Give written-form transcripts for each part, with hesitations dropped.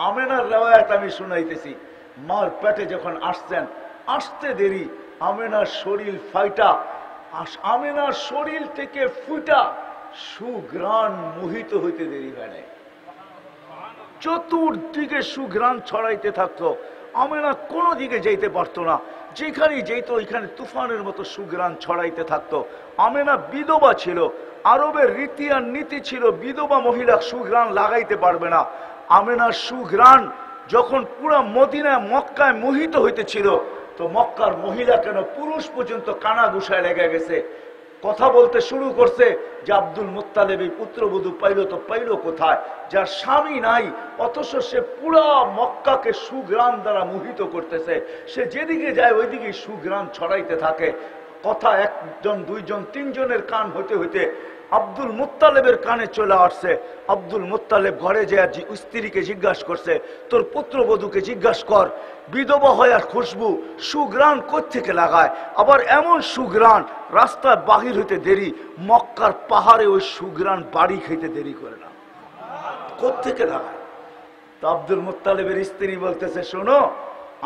আমেনার রেওয়ায়াত আমি শুনাইতেছি, মার পেটে যখন আসতেন, আসতে দেরি আমেনার শরীর ফাইটা, আমেনার শরীর থেকে ফুটা সুঘ্রাণ মোহিত হইতে দেরি হয় নাই। চতুর্দিকে সুঘ্রাণ ছড়াইতে থাকতো। আমেনা কোনো দিকে যাইতে পারতো না, যেখানেই যেত ওইখানে তুফানের মতো সুঘ্রাণ ছড়াইতে থাকতো। আমেনা বিধবা ছিল, আরবের রীতি আর নীতি ছিল বিধবা মহিলা সুঘ্রাণ লাগাইতে পারবে না। আমেনার সুঘ্রাণ যখন পুরা মদিনায় মক্কায় মোহিত হইতেছিল, তো মক্কার মহিলা কেন পুরুষ পর্যন্ত কানা গুসায় লেগে গেছে, কথা বলতে শুরু করছে যে আব্দুল মুত্তালিব এই পুত্রবধূ পাইল তো পাইল কোথায়, যার স্বামী নাই অথচ সে পুরা মক্কাকে সুঘ্রাণ দ্বারা মোহিত করতেছে। সে যেদিকে যায় ওইদিকে সুঘ্রাণ ছড়াইতে থাকে। কথা একজন দুইজন তিনজনের কান হইতে হইতে আব্দুল মুত্তালিবের কানে চলে আসছে। আব্দুল মুত্তালিব ঘরে যে স্ত্রীকে জিজ্ঞাসা করছে, তোর পুত্রবধূকে জিজ্ঞাসা কর বিধবা হয় আর খুশবু সুঘ্রাণ কোত্থেকে লাগায়, আবার এমন সুঘ্রাণ রাস্তায় বাহির হইতে দেরি, মক্কার পাহাড়ে ওই সুঘ্রাণ বাড়ি খাইতে দেরি করে না, কোত্থেকে লাগায়। তো আব্দুল মুত্তালিবের স্ত্রী বলতেছে, শোনো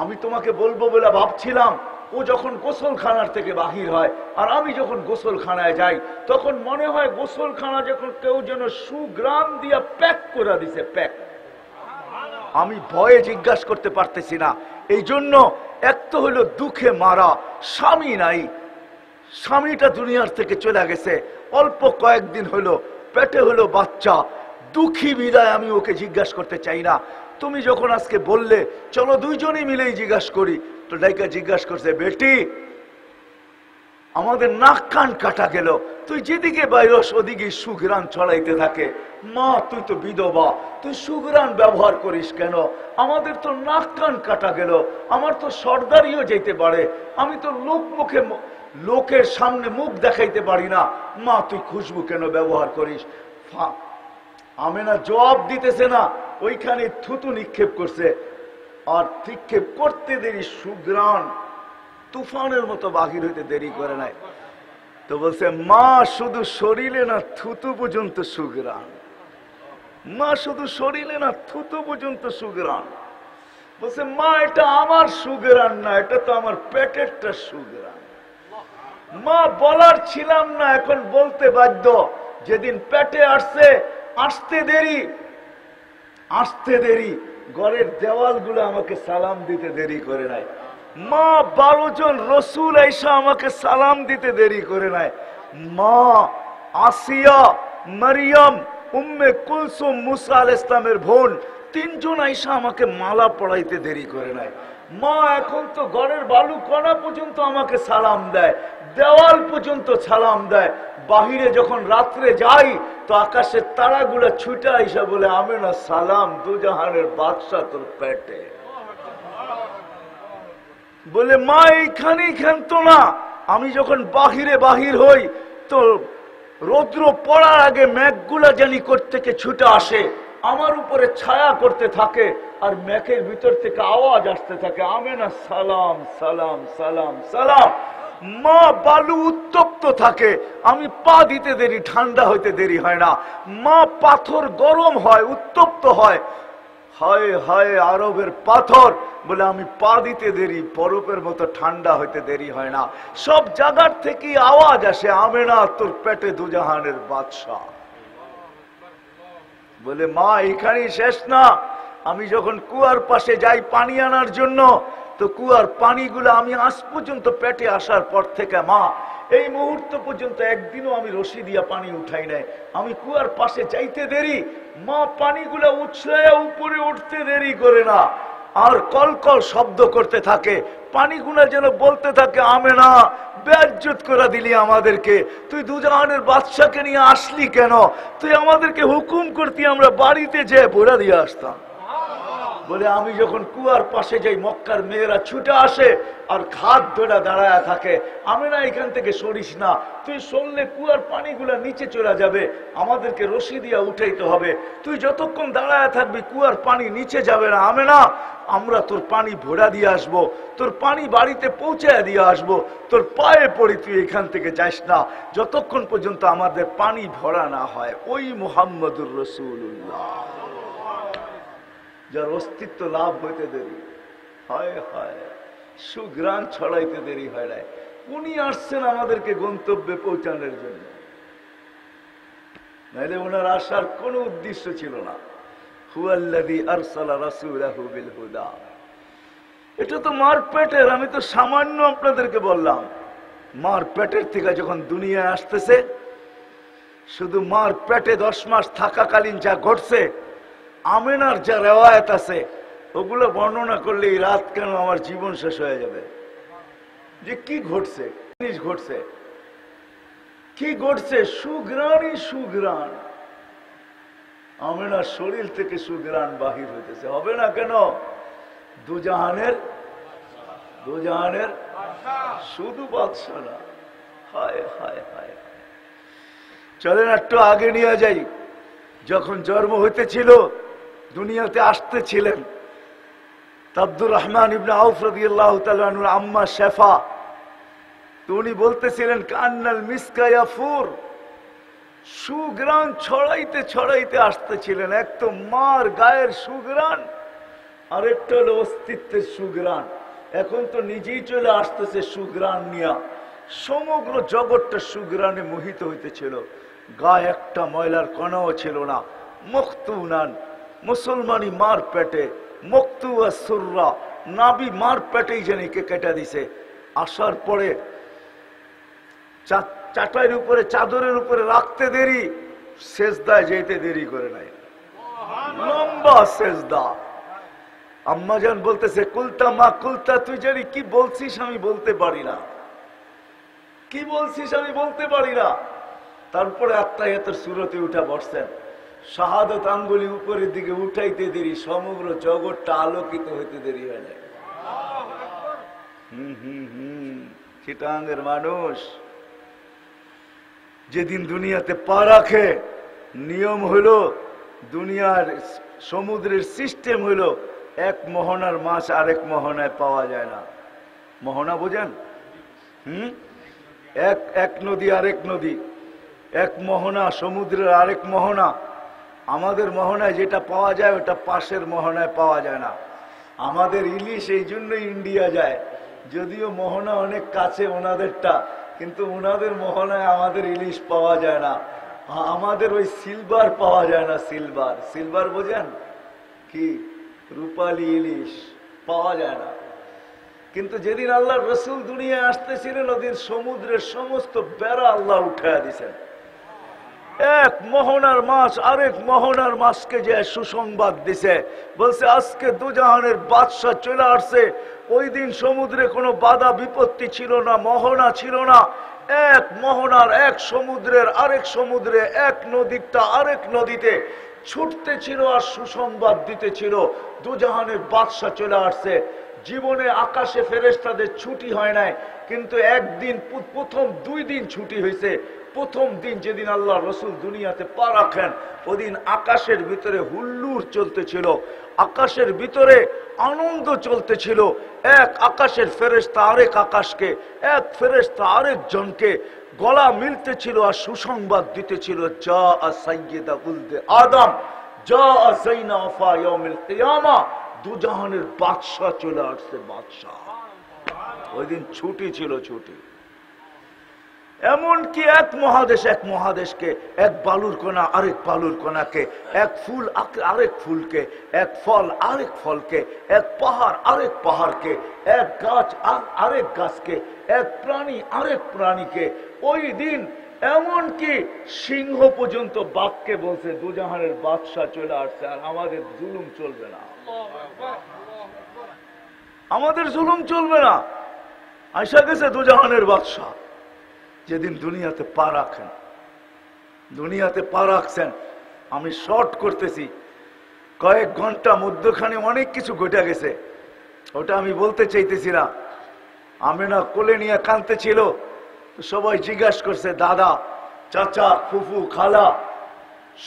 আমি তোমাকে বলবো বলে ভাবছিলাম, ও যখন গোসলখানার থেকে বাহির হয় আর আমি যখন গোসলখানায় যাই, তখন মনে হয় গোসলখানা যখন কেউ যেন সুঘ্রাণ দিয়া প্যাক করে দিছে, প্যাক। আমি ভয়ে জিজ্ঞাসা করতে পারতেছি না। এই জন্য এক তো হইল দুঃখে মারা, স্বামী নাই, স্বামীটা দুনিয়ার থেকে চলে গেছে, অল্প কয়েকদিন হলো, পেটে হলো বাচ্চা, দুঃখী বিদায় আমি ওকে জিজ্ঞাসা করতে চাই না। তুমি যখন আজকে বললে চলো দুইজনই মিলেই জিজ্ঞাসা করি, তো ডাইকা জিজ্ঞাসা করছে, বেটি আমাদের নাক কান কাটা গেল, তুই যেদিকে বাইরস ওদিকে সুঘ্রাণ ছড়াইতে থাকে, মা তুই তো বিধবা, তুই সুঘ্রাণ ব্যবহার করিস কেন? আমাদের তো নাক কান কাটা গেল, আমার তো সর্দারিও যেতে পারে, আমি তো লোকের সামনে মুখ দেখাইতে পারি না, মা তুই খুশবু কেন ব্যবহার করিস? আমেনা জবাব দিতেছে না, ওইখানে থুতু নিক্ষেপ করছে, আর নিক্ষেপ করতে দেরি সুঘ্রাণ তুফানের মতো বাহির হইতে দেরি করে নাই। তো বলছে, মা শুধু শরীরে না থুতু পর্যন্ত সুঘ্রাণ, মা শুধু শরীরে না থুতু পর্যন্ত সুঘ্রাণ। বলছে, মা এটা আমার সুঘ্রাণ না, এটা তো আমার পেটেরটা সুঘ্রাণ। মা বলার ছিলাম না, এখন বলতে বাধ্য। যেদিন পেটে আসছে, আসতে দেরি ঘরের দেওয়ালগুলো আমাকে সালাম দিতে দেরি করে নাই। মা 12 জন রসুল আইসা আমাকে সালাম দিতে দেরি করে নাই। মা আসিয়া, মারিয়াম, উম্মে কুলসুম, মুসা আলাইহিস সালামের বোন, 3 জন আইসা আমাকে মালা পড়াইতে দেরি করে নাই। মা এখন তো ঘরের বালু কণা পর্যন্ত আমাকে সালাম দেয়, দেওয়াল পর্যন্ত সালাম দেয়। বাহিরে যখন রাত্রে যাই তো আকাশের তারাগুলা ছুটে আইসা বলে, আমেনা সালাম, দুজাহানের বাদশা তোর পেটে। বলে, মা এইখানেই ক্ষান্ত না, আমি যখন বাহির হই তো রৌদ্র পড়ার আগে মেঘগুলা জানি কোত্থেকে ছুটে আসে, আমার উপরে ছায়া করতে থাকে, আর মেঘের ভিতর থেকে আওয়াজ আসতে থাকে, আমেনা সালাম সালাম সালাম সালাম। মা বালু উত্তপ্ত থাকে, আমি পা দিতে দেরি, ঠান্ডা হইতে দেরি হয় না। মা পাথর গরম হয়, উত্তপ্ত হয়, হায় হায় আরবের পাথর, বলে আমি পা দিতে দেরি, বরফের মতো ঠান্ডা হইতে দেরি হয় না। সব জায়গার থেকে আওয়াজ আসে, আমেনা তোর পেটে দুজাহানের বাদশা। বলে, মা এখানেই শেষ না, আমি যখন কুয়ার পাশে যাই পানি আনার জন্য, তো কুয়ার পানিগুলো আমি আজ পর্যন্ত পেটে আসার পর থেকে, মা এই মুহূর্ত পর্যন্ত একদিনও আমি রশি দিয়া পানি উঠাই নাই। আমি কুয়ার পাশে যাইতে দেরি, মা পানিগুলা উছলাইয়া উপরে উঠতে দেরি করে না, আর কলকল শব্দ করতে থাকে, পানিগুলা যেন বলতে থাকে, আমেনা বেইজ্জত করে দিলি আমাদেরকে, তুই দুজাহানের বাদশাকে নিয়ে আসলি কেন? তুই আমাদেরকে হুকুম করতি, আমরা বাড়িতে যেয়ে ভরা দিয়ে আসতাম। বলে, আমি যখন কুয়ার পাশে যাই, মক্কার মেয়েরা ছুটে আসে আর ঘাট ধরে দাঁড়ায় থাকে, আমেনা এখান থেকে সরিস না, তুই সরলে কুয়ার পানিগুলা নিচে চলে যাবে, আমাদেরকে রশি দিয়া উঠাইতে হবে, তুই যতক্ষণ দাঁড়ায় থাকবি কুয়ার পানি নিচে যাবে না। আমেনা, আমরা তোর পানি ভরা দিয়ে আসবো, তোর পানি বাড়িতে পৌঁছায় দিয়ে আসবো, তোর পায়ে পড়ি, তুই এখান থেকে যাস না যতক্ষণ পর্যন্ত আমাদের পানি ভরা না হয়। ওই মুহাম্মদুর রাসূলুল্লাহ যার অস্তিত্ব লাভ হইতে দেরি হয় হয়, সুঘ্রাণ ছড়াইতে দেরি হয় নাই। উনি আসছেন আমাদেরকে গন্তব্যে পৌঁছানোর জন্য, নাইলে ওনার আসার কোনো উদ্দেশ্য ছিল না। হুয়াল্লাযী আরসালা রাসূলাহু বিল হুদা। এটা তো মার পেটের, আমি তো সামান্য আপনাদেরকে বললাম। মার পেটের থেকে যখন দুনিয়ায় আসতেছে, শুধু মার পেটে 10 মাস থাকাকালীন যা ঘটছে, আমেনার যা রেওয়ায়েত আছে, ওগুলো বর্ণনা করলে এই রাত কেন আমার জীবন শেষ হয়ে যাবে। যে কি ঘটছে, জিনিস ঘটছে, কি ঘটছে? সুঘ্রাণই সুঘ্রাণ। আমেনার শরীর থেকে সুঘ্রাণ বাহির হইতেছে, হবে না কেন? দুজাহানের শুধু বাদশা না। হায় হায় হায়। চলেন একটু আগে নিয়ে যাই। যখন জন্ম হইতেছিল, দুনিয়াতে আসতেছিলেন, আব্দুর রহমান ইবনে আউফ রাদিয়াল্লাহু তাআলা আনহুর আম্মা শেফা, তো উনি বলতেছিলেন কান্নাল মিসকা ইয়াফুর, সুঘ্রাণ ছড়াইতে ছড়াইতে আসতেছিলেন। এক তো মার গায়ের সুঘ্রাণ, আরেকটা হলো অস্তিত্বের সুঘ্রাণ। এখন তো নিজেই চলে আসতেছে সুঘ্রাণ নিয়া। সমগ্র জগৎটা সুঘ্রাণে মোহিত হইতেছিল। গায়ে একটা ময়লার কণাও ছিল না। মখতুনান, মুসলমানি মার পেটে, মখতুয়া সুররা, নাবি মার পেটেই জানি কে কেটে দিছে। আসার পরে চাটাইয়ের উপরে, চাদরের উপরে রাখতে দেরি, সেজদায় যেতে দেরি করে নাই, লম্বা সেজদা। আম্মাজান বলতেছে কুলতা মা কুলতা, তুই জানি কি বলছিস আমি বলতে পারি না, কি বলছিস আমি বলতে পারি না। তারপরে আত্মায়াতের সুরতে উঠা বসছেন। শাহাদত আঙ্গুলি উপরের দিকে উঠাইতে দেরি, সমগ্র জগৎটা আলোকিত হইতে দেরি হয় না। চিটাঙ্গের মানুষ যেদিন দুনিয়াতে পা রাখে, নিয়ম হইল, দুনিয়ার সমুদ্রের সিস্টেম হইল, এক মোহনার মাছ আরেক মোহনায় পাওয়া যায় না। মোহনা বোঝেন? এক নদী আরেক নদী, এক মোহনা সমুদ্রের আরেক মোহনা। আমাদের মোহনায় যেটা পাওয়া যায় ওটা পাশের মোহনায় পাওয়া যায় না। আমাদের ইলিশ এই জন্য ইন্ডিয়া যায়, যদিও মোহনা অনেক কাছে ওনাদেরটা, কিন্তু ওনাদের মোহনায় আমাদের ইলিশ পাওয়া যায় না। আমাদের ওই সিলভার পাওয়া যায় না। সিলভার, সিলভার বোঝেন কি? রূপালী ইলিশ পাওয়া যায় না। কিন্তু যেদিন আল্লাহ রসুল দুনিয়ায় আসতেছিলেন, ওদিন সমুদ্রের সমস্ত বেড়া আল্লাহ উঠাইয়া দিছেন। এক মোহনার মাছ আরেক মোহনার মাছকে যে সুসংবাদ দিছে, বলছে আজকে দুজাহানের বাদশাহ চলে আসছে। ওই দিন সমুদ্রে কোনো বাধা বিপত্তি ছিল না, মোহনা ছিল না। এক মোহনার এক সমুদ্রের আরেক সমুদ্রে, এক নদীটা আরেক নদীতে ছুটতে ছিল আর সুসংবাদ দিতে ছিল দুজাহানের বাদশাহ চলে আসছে। জীবনে আকাশে ফেরেশতাদের ছুটি হয় নাই, কিন্তু একদিন, প্রথম 2 দিন ছুটি হয়েছে। প্রথম দিন যেদিন আল্লাহ রসুল দুনিয়াতে পা রাখেন, ওদিন আকাশের ভিতরে হুল্লুর চলতেছিল, আকাশের ভিতরে আনন্দ চলতেছিল। এক আকাশের ফেরেশতা আরেক আকাশকে, এক ফেরেশতা আরেক জনকে গলা মিলতেছিল আর সুসংবাদ দিতেছিল, যা সাইয়্যিদা উলদে আদম, যা যাইনা ওয়াফা ইয়াউমিল কিয়ামা, দুজাহানের বাদশাহ চলে আসছে। বাদশাহ ওই দিন ছুটি ছিল, ছুটি। এমনকি এক মহাদেশকে, এক বালুর কণা আরেক বালুর কণাকে, এক ফুল আরেক ফুলকে, এক ফল আরেক ফলকে, এক পাহাড় আরেক পাহাড়কে, এক গাছ আরেক গাছকে, এক প্রাণী আরেক প্রাণীকে। ওই দিন এমনকি সিংহ পর্যন্ত বাঘকে বলছে দুজাহানের বাদশাহ চলে আসছে, আর আমাদের জুলুম চলবে না, আমাদের জুলুম চলবে না। আইসা গেছে দুজাহানের বাদশাহ। যেদিন দুনিয়াতে পা রাখেন, দুনিয়াতে পা রাখছেন, আমি শর্ট করতেছি, কয়েক ঘন্টা মধ্যখানে অনেক কিছু ঘটে গেছে, ওটা আমি বলতে চাইতেছি না। আমেনা কোলে নিয়ে কাঁদতেছিল, সবাই জিজ্ঞাসা করছে, দাদা, চাচা, ফুফু, খালা,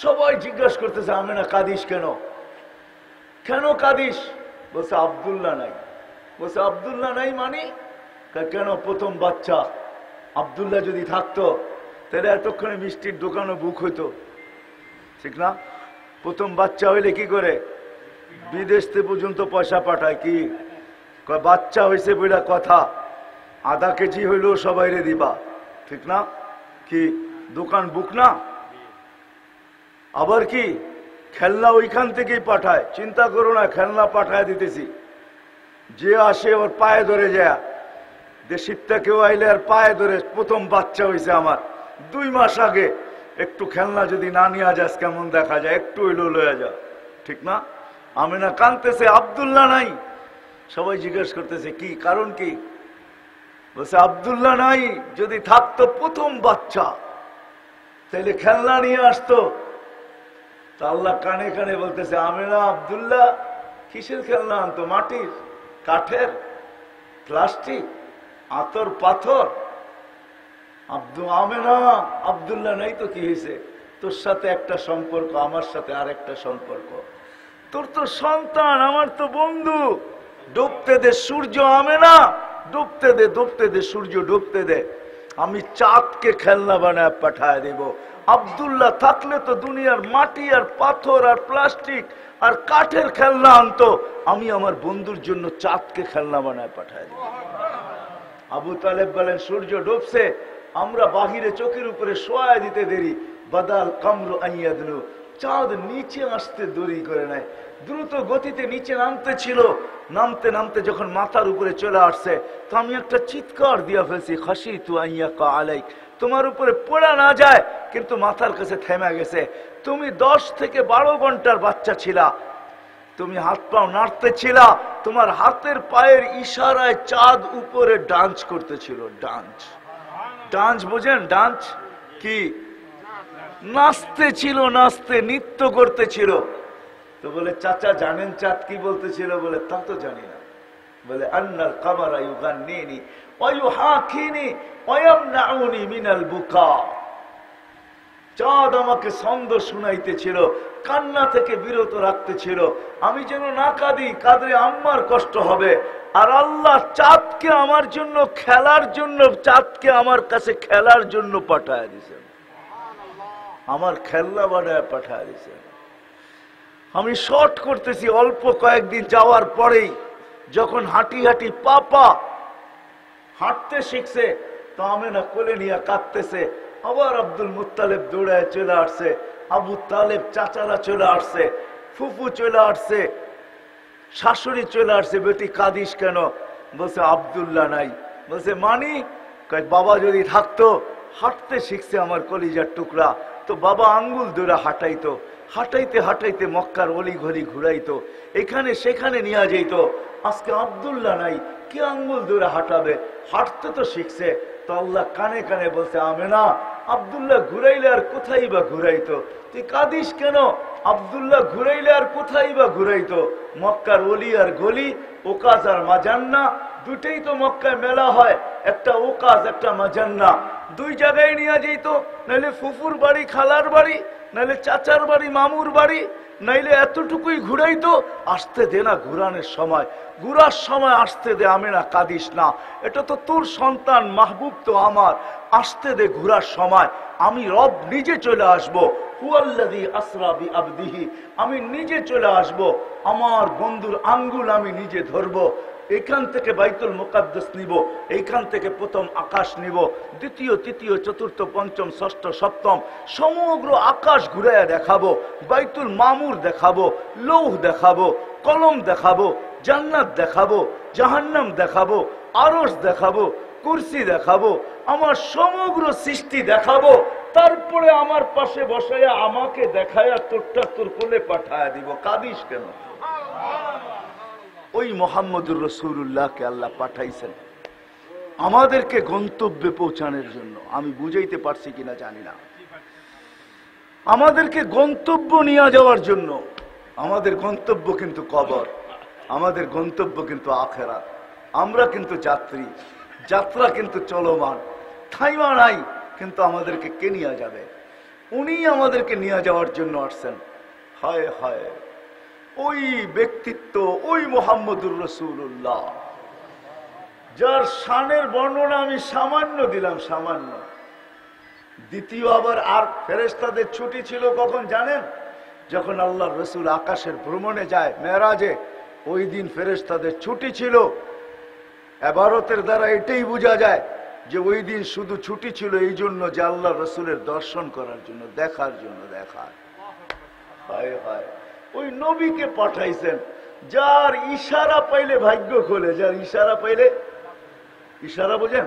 সবাই জিজ্ঞাসা করতেছে আমেনা কাঁদিস কেন? কেন কাঁদিস? বলছে আব্দুল্লাহ নাই। বলছে আব্দুল্লাহ নাই মানে? কেন? প্রথম বাচ্চা আব্দুল্লাহ যদি থাকতো তাহলে এতক্ষণে মিষ্টির দোকানও বুক হইতো, ঠিক না? প্রথম বাচ্চা হইলে কি করে? বিদেশ থেকে পর্যন্ত পয়সা পাঠায় কি বাচ্চা হয়েছে বইলা কথা, আধা কেজি হইলেও সবাইরে দিবা, ঠিক না? কি দোকান বুক না? আবার কি খেলনা ওইখান থেকেই পাঠায়, চিন্তা করো না, খেলনা পাঠায় দিতেছি। যে আসে ওর পায়ে ধরে যায়, দেশিরটা কেউ আইলে আর পায়ে ধরে, প্রথম বাচ্চা হয়েছে আমার 2 মাস আগে, একটু খেলনা যদি না নিয়ে যাস কেমন দেখা যায়, একটু হইলো লয়ে যা, ঠিক না? আমিনা কাঁদতেছে, আব্দুল্লাহ নাই। সবাই জিজ্ঞেস করতেছে কি কারণ, কি বলছে আব্দুল্লাহ নাই, যদি থাকতো প্রথম বাচ্চা তাহলে খেলনা নিয়ে আসতো। তা আল্লাহ কানে কানে বলতেছে, আমিনা আব্দুল্লাহ কিসের খেলনা আনতো? মাটির, কাঠের, প্লাস্টিক, আতর পাথর। আমিনা আব্দুল্লাহ নাই তো কি হয়েছে? তোর সাথে একটা সম্পর্ক, আমার সাথে আর একটা সম্পর্ক। তোর তো সন্তান, আমার তো বন্ধু। ডুবতে দে সূর্য, আমিনা ডুবতে দে, ডুবতে দে সূর্য, ডুবতে দে। আমি চাঁদকে খেলনা বানায় পাঠায় দেব। আব্দুল্লাহ থাকলে তো দুনিয়ার মাটি আর পাথর আর প্লাস্টিক আর কাঠের খেলনা আনতো, আমি আমার বন্ধুর জন্য চাঁদকে খেলনা বানায় পাঠায় দেব। আবু তালেব বলেন, সূর্য ডুবছে, আমরা বাহিরে চোখের উপরে শোয়া দিতে দেরি, বাদাল কামরু আইয়াদলু, চাঁদ নিচে আসতে দেরি করে নেয়, দ্রুত গতিতে নিচে নামতে ছিল। নামতে নামতে যখন মাথার উপরে চলে আসছে, তো আমি একটা চিৎকার দিয়া ফেলছি, খাশিতু আইয়াকা আলাইক, তোমার উপরে পড়া না যায়, কিন্তু মাথার কাছে থেমে গেছে। তুমি 10 থেকে 12 ঘন্টার বাচ্চা ছিলা, তুমি হাত পাও নাড়তে ছিলা, তোমার হাতের পায়ের ইশারায় চাঁদ উপরে ডান্স করতেছিল। ডান্স, ডান্স বোঝেন? ডান্স কি? নাচতে ছিল, নাচতে, নৃত্য করতেছিল। তো বলে, চাচা জানেন চাঁদ কি বলতেছিল? বলে, তা তো জানি না। বলে, আন্নাল কামারা ইউগান্নিনি ওয়া ইউহাকিনি ওয়া ইয়ামনাউনি মিনাল বুকা, চাঁদ আমাকে ছন্দ শুনাইতেছিল, কান্না থেকে বিরত রাখতেছিল, আমি যেন না কাঁদি, কাঁদলে আম্মার কষ্ট হবে। আর আল্লাহ চাঁদকে আমার জন্য খেলার জন্য, চাঁদকে আমার কাছে খেলার জন্য পাঠায় দিয়েছেন, আমার খেলনা বানায় পাঠায় দিয়েছেন। আমি শর্ট করতেছি, অল্প কয়েকদিন যাওয়ার পরেই যখন হাঁটি হাঁটি পাপা হাঁটতে শিখছে, তো আমিনা কোলে নিয়ে কাঁদতেছে। আবার আব্দুল মুত্তালিব দৌড়ায় চলে আসছে, আবু তালেব চাচারা চলে আসছে, ফুফু চলে আসছে, শাশুড়ি চলে আসছে। বেটি কাঁদিস কেন? বলছে আব্দুল্লাহ নাই। বলছে মানি? বাবা যদি থাকতো, হাঁটতে শিখছে আমার কলিজার টুকরা, তো বাবা আঙ্গুল ধরে হাঁটাইতো, হাঁটাইতে হাঁটাইতে মক্কার অলি ঘড়ি ঘুরাইতো, এখানে সেখানে নিয়ে যেত। আজকে আব্দুল্লাহ নাই, কে আঙ্গুল ধরে হাঁটাবে? হাঁটতে তো শিখছে। তো আল্লাহ কানে কানে বলছে, আমেনা আব্দুল্লাহ ঘুরাইলে আর কোথায় বা ঘুরাইতো? তুই কাঁদিস কেন? আব্দুল্লাহ ঘুরাইলে আর কোথায় বা ঘুরাইতো? মক্কার অলি আর গলি, ওকাজ আর মাজান্না, দুটেই তো মক্কায় মেলা হয়, একটা ওকাজ একটা মাজান্না, 2 জায়গায় নিয়ে যেত। নাইলে ফুফুর বাড়ি খালার বাড়ি, নাইলে চাচার বাড়ি মামুর বাড়ি, নাইলে এতটুকুই ঘুরাইতো। আসতে দে না ঘুরানোর সময়, ঘুরার সময় আসতে দে। আমিনা কাঁদিস না, এটা তো তোর সন্তান, মাহবুব তো আমার, আসতে দে ঘুরার সময়। আমি রব নিজে চলে আসবো, হুয়াল্লাযী আসরা বিআবদিহি, আমি নিজে চলে আসব, আমার বন্ধুর আঙ্গুল আমি নিজে ধরবো। এখান থেকে বাইতুল মুকাদ্দাস নিব, এইখান থেকে প্রথম আকাশ নিব, দ্বিতীয় তৃতীয় চতুর্থ পঞ্চম ষষ্ঠ সপ্তম সমগ্র আকাশ ঘুরাইয়া দেখাবো, বাইতুল মামুর দেখাবো, লৌহ দেখাবো, কলম দেখাবো, জান্নাত দেখাবো, জাহান্নাম দেখাবো, আরশ দেখাবো, কুরসি দেখাবো, আমার সমগ্র সৃষ্টি দেখাবো। তারপরে আমার পাশে বসাইয়া আমাকে দেখায়া তোরটা তোর কোলে পাঠায়া দিব। কাঁদিস কেন? ওই মোহাম্মদুর রাসূলুল্লাহকে আল্লাহ পাঠাইছেন আমাদেরকে গন্তব্যে পৌঁছানোর জন্য। আমি বুঝাইতে পারছি কিনা জানি না, আমাদেরকে গন্তব্য নিয়ে যাওয়ার জন্য। আমাদের গন্তব্য কিন্তু কবর, আমাদের গন্তব্য কিন্তু আখিরাত। আমরা কিন্তু যাত্রী, যাত্রা কিন্তু চলমান, থাইমা নাই। কিন্তু আমাদেরকে কে নিয়ে যাবে? উনি আমাদেরকে নিয়ে যাওয়ার জন্য আসছেন। হায় হায়, ওই ব্যক্তিত্ব, ওই মুহাম্মদুর রাসূলুল্লাহ, যার শানের বর্ণনা আমি সামান্য দিলাম, সামান্য। দ্বিতীয় আবার আর ফেরেশতাদের ছুটি ছিল কখন জানেন? যখন আল্লাহ রসুল আকাশের ভ্রমণে যায় মেরাজে, ওই দিন ফেরেশতাদের ছুটি ছিল। ইবারতের দ্বারা এটাই বোঝা যায় যে ওই দিন শুধু ছুটি ছিল এই জন্য যে আল্লাহ রসুলের দর্শন করার জন্য, দেখার জন্য। দেখার হায় হায়, ওই নবীকে পাঠাইছেন যার ইশারা পাইলে ভাগ্য খোলে, যার ইশারা পাইলে, ইশারা বোঝেন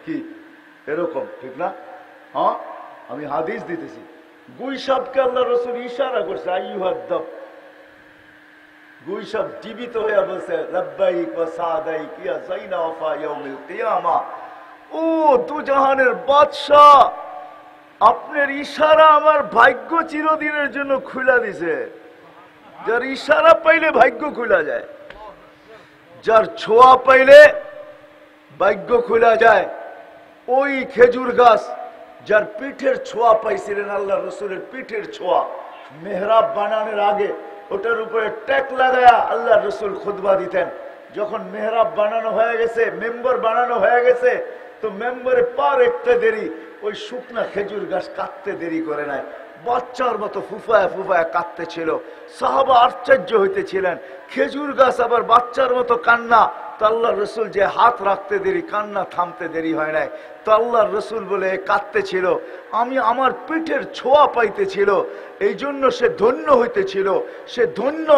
কি এরকম, ঠিক না? হ্যাঁ, আমি হাদিস দিতেছি। গুই সাপকে আল্লাহ রসুল ইশারা করছে, আইয়ুহাদ্দাব। গুই সাপ জীবিত হয়ে বলছে লাব্বাইক ওয়া সাদাইক ইয়া যাইনা ওয়াফা ইয়াউমিল কিয়ামা। ও দুজাহানের বাদশা, আপনার ইশারা আমার ভাগ্য চিরদিনের জন্য খুলে দিছে। যার ইশারা পাইলে ভাগ্য খুলে যায়, যার ছোঁয়া পাইলে ভাগ্য খুলে যায়। ওই খেজুর গাছ যার পিঠের ছোঁয়া পাইছিলেন আল্লাহ রসুলের পিঠের ছোঁয়া, মেহরাব বানানোর আগে ওটার উপরে ট্যাক লাগায়া আল্লাহ রসুল খুতবা দিতেন। যখন মেহরাব বানানো হয়ে গেছে, মেম্বার বানানো হয়ে গেছে, তো মেম্বারে পার একটা দেরি, ওই শুকনা খেজুর গাছ কাটতে দেরি করে নাই, বাচ্চার মতো ফুফায় ফুফায় কাঁদতে ছিল। সাহাবা আশ্চর্য হইতেছিলেন, খেজুর গাছ আবার বাচ্চার মতো কান্না। তো আল্লাহ রসুল যে হাত রাখতে দেরি, কান্না থামতে দেরি হয় নাই। তো আল্লাহ রসুল বলে কাঁদতে ছিল, আমি আমার পিঠের ছোঁয়া পাইতেছিল, এই জন্য সে ধন্য হইতেছিল। সে ধন্য,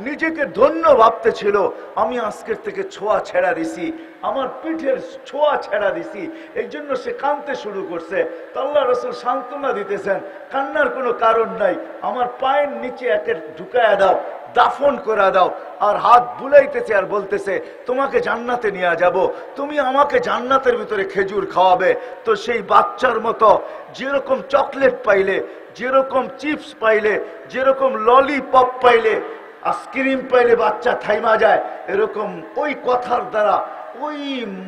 নিজেকে ধন্য ভাবতেছিল। আমি আজকের থেকে ছোঁয়া ছেড়া দিছি, আমার পিঠের ছোঁয়া ছেড়া দিছি, এই জন্য সে কাঁদতে শুরু করছে। তো আল্লাহ রসুল সান্ত্বনা দিতেছেন, কান্নার কোনো কারণ নাই, আমার পায়ের নিচে একে ঢুকায়া দাও, দাফন করে দাও। আর হাত বুলাইতেছে আর বলতেছে, তোমাকে জান্নাতে নিয়ে যাব, তুমি আমাকে জান্নাতের ভিতরে খেজুর খাওয়াবে। তো সেই বাচ্চার মতো যেরকম চকলেট পাইলে, যেরকম চিপস পাইলে, যেরকম ললিপপ পাইলে, আইসক্রিম পাইলে বাচ্চা থাইমা যায়, এরকম ওই কথার দ্বারা ওই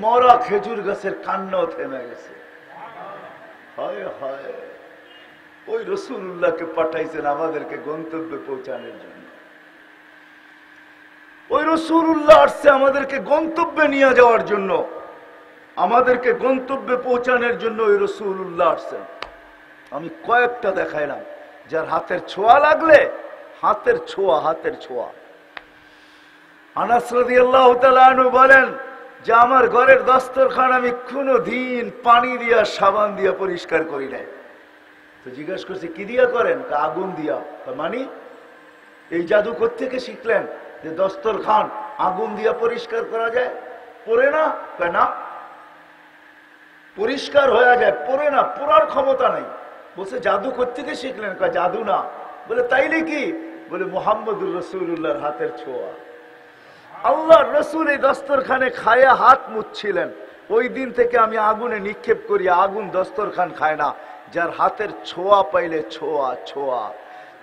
মরা খেজুর গাছের কান্নাও থেমে গেছে। হায় হায়, ওই রাসূলুল্লাহকে পাঠাইছেন আমাদেরকে গন্তব্যে পৌঁছানোর জন্য। ওই রাসূলুল্লাহ আসছে আমাদেরকে গন্তব্যে নিয়ে যাওয়ার জন্য, আমাদেরকে গন্তব্যে পৌঁছানোর জন্য ওই রাসূলুল্লাহ আসছেন। আমি কয়েকটা দেখাইলাম, যার হাতের ছোঁয়া লাগলে, হাতের ছোঁয়া, হাতের ছোঁয়া। আনাস রাদিয়াল্লাহু তাআলা আনহু বলেন যে আমার ঘরের দস্তরখান আমি কোনো দিন পানি দিয়া সাবান দিয়া পরিষ্কার করি নাই। তো জিজ্ঞেস করছি কি দিয়া করেন? আগুন দিয়া। মানে এই জাদু কোত্থেকে শিখলেন যে দস্তরখান আগুন দিয়া পরিষ্কার করা যায়? পড়ে না? না, পরিষ্কার হয়ে যায়, পড়ে না, পড়ার ক্ষমতা নাই। বলছে জাদু কোত্থেকে শিখলেন? জাদু না। বলে তাইলে কি? বলে মুহাম্মদুর রাসূলুল্লাহর হাতের ছোঁয়া। আল্লাহ রসুল এই দস্তরখানে খায়া হাত মুছছিলেন, ওই দিন থেকে আমি আগুনে নিক্ষেপ করি, আগুন দস্তরখান খায় না। যার হাতের ছোঁয়া পাইলে, ছোঁয়া ছোঁয়া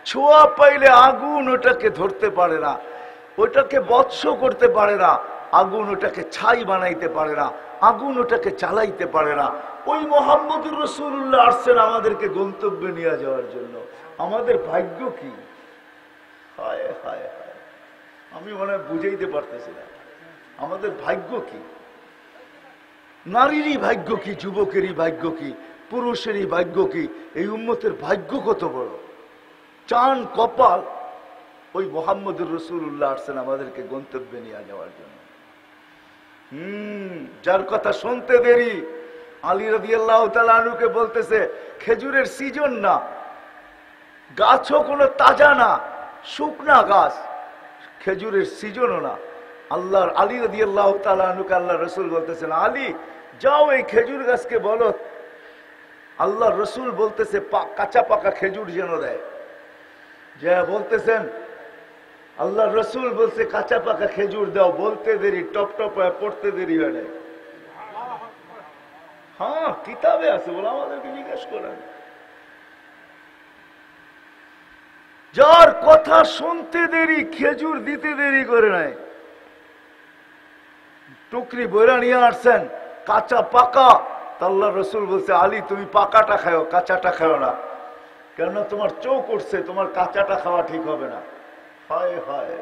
ছোঁয়া পাইলে আগুন ওটাকে ধরতে পারে না, ওটাকে বৎস করতে পারে না, আগুন ওটাকে ছাই বানাইতে পারে না, আগুন ওটাকে জ্বালাইতে পারে না। ওই মুহাম্মদুর রাসূলুল্লাহ আসছেন আমাদেরকে গন্তব্যে নিয়ে যাওয়ার জন্য। আমাদের ভাগ্য কি! হায় হায় হায়, আমি মনে হয় বুঝাইতে পারতেছি না আমাদের ভাগ্য কি। নারীরই ভাগ্য কি, যুবকেরই ভাগ্য কি, পুরুষেরই ভাগ্য কি। এই উম্মতের ভাগ্য কত বড়, চান কপাল। ওই মুহাম্মদুর রাসূলুল্লাহ আসছেন আমাদেরকে গন্তব্যে নিয়ে যাওয়ার জন্য। যার কথা শুনতে দেরি, আলী রাদিয়াল্লাহু তাআলা আনহুকে বলতেছে খেজুরের সিজন না, গাছও কোনো তাজা না, শুকনা গাছ, খেজুরের সিজনও না। আল্লাহর আলী রাদিয়াল্লাহু তাআলা আনহুকে আল্লাহ রসুল বলতেছেন, আলী যাও এই খেজুর গাছকে বলো, আল্লাহ রসুল বলতেছে কাঁচা পাকা খেজুর যেন দেয়। যা বলতেছেন আল্লাহ রসুল বলছে কাঁচা পাকা খেজুর দাও, বলতে দেরি, টপ টপ পড়তে দেরি হয় নাই। হ্যাঁ, কিতাবে আছে, বলে আমাদেরকে জিজ্ঞেস করেন। যার কথা শুনতে দেরি, খেজুর দিতে দেরি করে নাই। টুকরি বইরা নিয়ে আসছেন কাঁচা পাকা, আল্লাহ রসুল বলছে আলী তুমি পাকাটা খাও, কাঁচাটা খাও না, কেননা তোমার চোখ উঠছে, তোমার কাঁচাটা খাওয়া ঠিক হবে না। হায় হায়।